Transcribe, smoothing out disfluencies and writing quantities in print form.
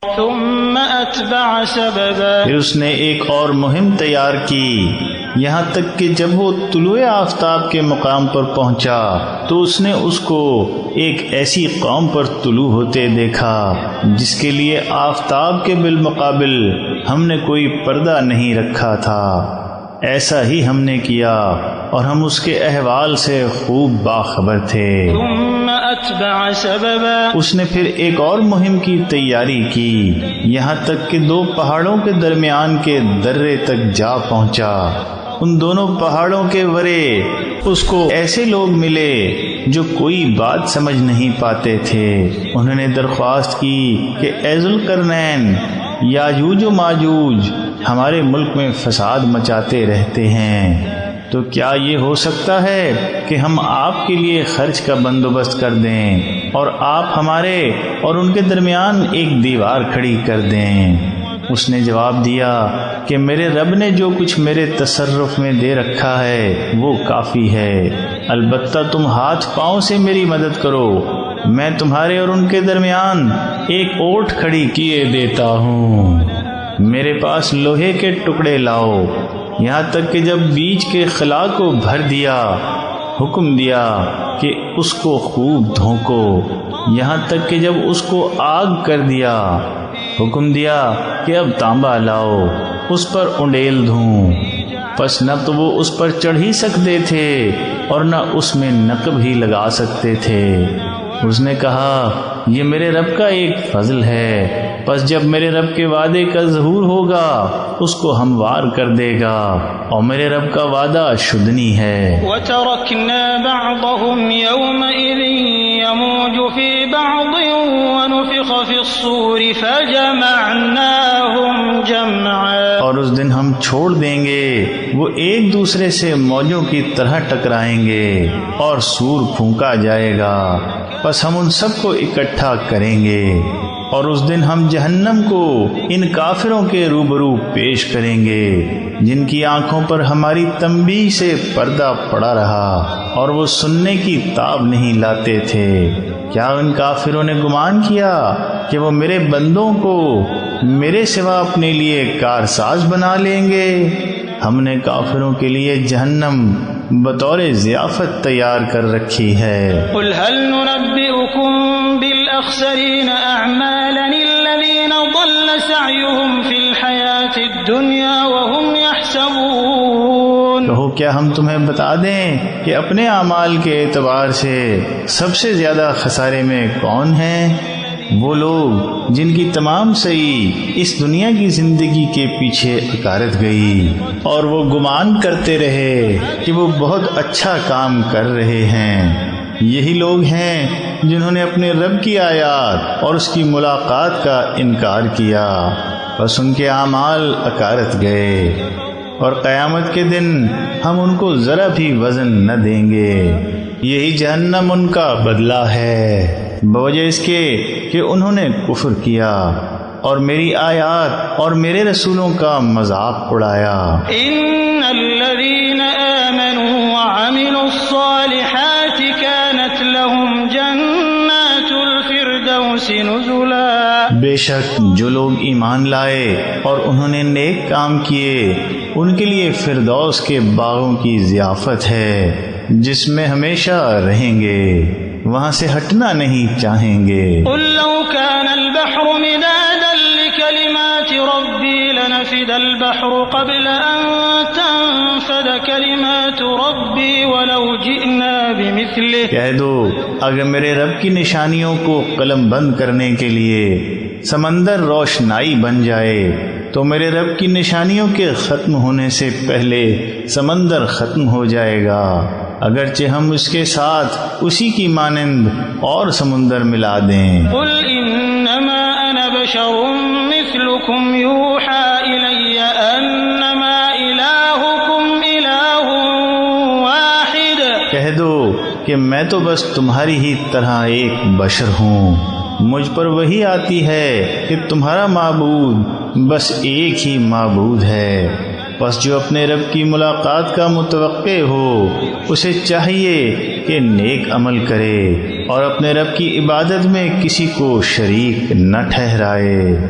ثم اتبع سببا، پھر اس نے ایک اور مہم تیار کی، یہاں تک کہ جب وہ طلوع آفتاب کے مقام پر پہنچا تو اس نے اس کو ایک ایسی قوم پر طلوع ہوتے دیکھا جس کے لیے آفتاب کے بالمقابل ہم نے کوئی پردہ نہیں رکھا تھا۔ ایسا ہی ہم نے کیا اور ہم اس کے احوال سے خوب باخبر تھے۔ ثم اتبع سببا، اس نے پھر ایک اور مہم کی تیاری کی، یہاں تک کہ دو پہاڑوں کے درمیان کے درے تک جا پہنچا۔ ان دونوں پہاڑوں کے ورے اس کو ایسے لوگ ملے جو کوئی بات سمجھ نہیں پاتے تھے۔ انہوں نے درخواست کی کہ اے ذوالقرنین، یاجوج و ماجوج ہمارے ملک میں فساد مچاتے رہتے ہیں، تو کیا یہ ہو سکتا ہے کہ ہم آپ کے لیے خرچ کا بندوبست کر دیں اور آپ ہمارے اور ان کے درمیان ایک دیوار کھڑی کر دیں؟ اس نے جواب دیا کہ میرے رب نے جو کچھ میرے تصرف میں دے رکھا ہے وہ کافی ہے، البتہ تم ہاتھ پاؤں سے میری مدد کرو، میں تمہارے اور ان کے درمیان ایک اوٹ کھڑی کیے دیتا ہوں۔ میرے پاس لوہے کے ٹکڑے لاؤ، یہاں تک کہ جب بیچ کے خلا کو بھر دیا، حکم دیا کہ اس کو خوب دھونکو، یہاں تک کہ جب اس کو آگ کر دیا، حکم دیا کہ اب تانبا لاؤ، اس پر انڈیل دھوں، پس نہ تو وہ اس پر چڑھ ہی سکتے تھے اور نہ اس میں نقب ہی لگا سکتے تھے۔ اس نے کہا یہ میرے رب کا ایک فضل ہے، پس جب میرے رب کے وعدے کا ظہور ہوگا اس کو ہموار کر دے گا، اور میرے رب کا وعدہ شدنی ہے۔ وتركنا بعضهم يومئذ يموج في بعض ونفخ في الصور فجمعناهم جمعا، اور اس دن ہم چھوڑ دیں گے وہ ایک دوسرے سے موجوں کی طرح ٹکرائیں گے اور سور پھونکا جائے گا، پس ہم ان سب کو اکٹھا کریں گے، اور اس دن ہم جہنم کو ان کافروں کے روبرو پیش کریں گے جن کی آنکھوں پر ہماری تنبیہ سے پردہ پڑا رہا اور وہ سننے کی تاب نہیں لاتے تھے۔ کیا ان کافروں نے گمان کیا کہ وہ میرے بندوں کو میرے سوا اپنے لیے کارساز بنا لیں گے؟ ہم نے کافروں کے لیے جہنم بطور ضیافت تیار کر رکھی ہے۔ قل هل ننبئكم بالأخسرين أعمالا الذين ضل سعيهم في الحياة الدنيا وهم يحسبون، کہو کیا ہم تمہیں بتا دیں کہ اپنے اعمال کے اعتبار سے سب سے زیادہ خسارے میں کون ہیں؟ وہ لوگ جن کی تمام سعی اس دنیا کی زندگی کے پیچھے اکارت گئی اور وہ گمان کرتے رہے کہ وہ بہت اچھا کام کر رہے ہیں۔ یہی لوگ ہیں جنہوں نے اپنے رب کی آیات اور اس کی ملاقات کا انکار کیا، بس ان کے اعمال اکارت گئے، اور قیامت کے دن ہم ان کو ذرا بھی وزن نہ دیں گے۔ یہی جہنم ان کا بدلہ ہے بوجہ اس کے کہ انہوں نے کفر کیا اور میری آیات اور میرے رسولوں کا مذاق اڑایا۔ ان الذين آمنوا وعملوا الصالحات كانت لهم جنات الفردوس نزلا، بے شک جو لوگ ایمان لائے اور انہوں نے نیک کام کیے ان کے لیے فردوس کے باغوں کی ضیافت ہے جس میں ہمیشہ رہیں گے، وہاں سے ہٹنا نہیں چاہیں گے۔ قل لو كان البحر مدادا لكلمات ربي لنفد البحر قبل أن تنفد كلمات ربي ولو جئنا بمثله، کہہ دو اگر میرے رب کی نشانیوں کو قلم بند کرنے کے لیے سمندر روشنائی بن جائے تو میرے رب کی نشانیوں کے ختم ہونے سے پہلے سمندر ختم ہو جائے گا، اگرچہ ہم اس کے ساتھ اسی کی مانند اور سمندر ملا دیں۔ قل انما انا بشر مثلكم يوحى الي انما الهكم اله واحد، کہہ دو کہ میں تو بس تمہاری ہی طرح ایک بشر ہوں، مجھ پر وحی آتی ہے کہ تمہارا معبود بس ایک ہی معبود ہے، بس جو اپنے رب کی ملاقات کا متوقع ہو اسے چاہیے کہ نیک عمل کرے اور اپنے رب کی عبادت میں کسی کو شریک نہ ٹھہرائے۔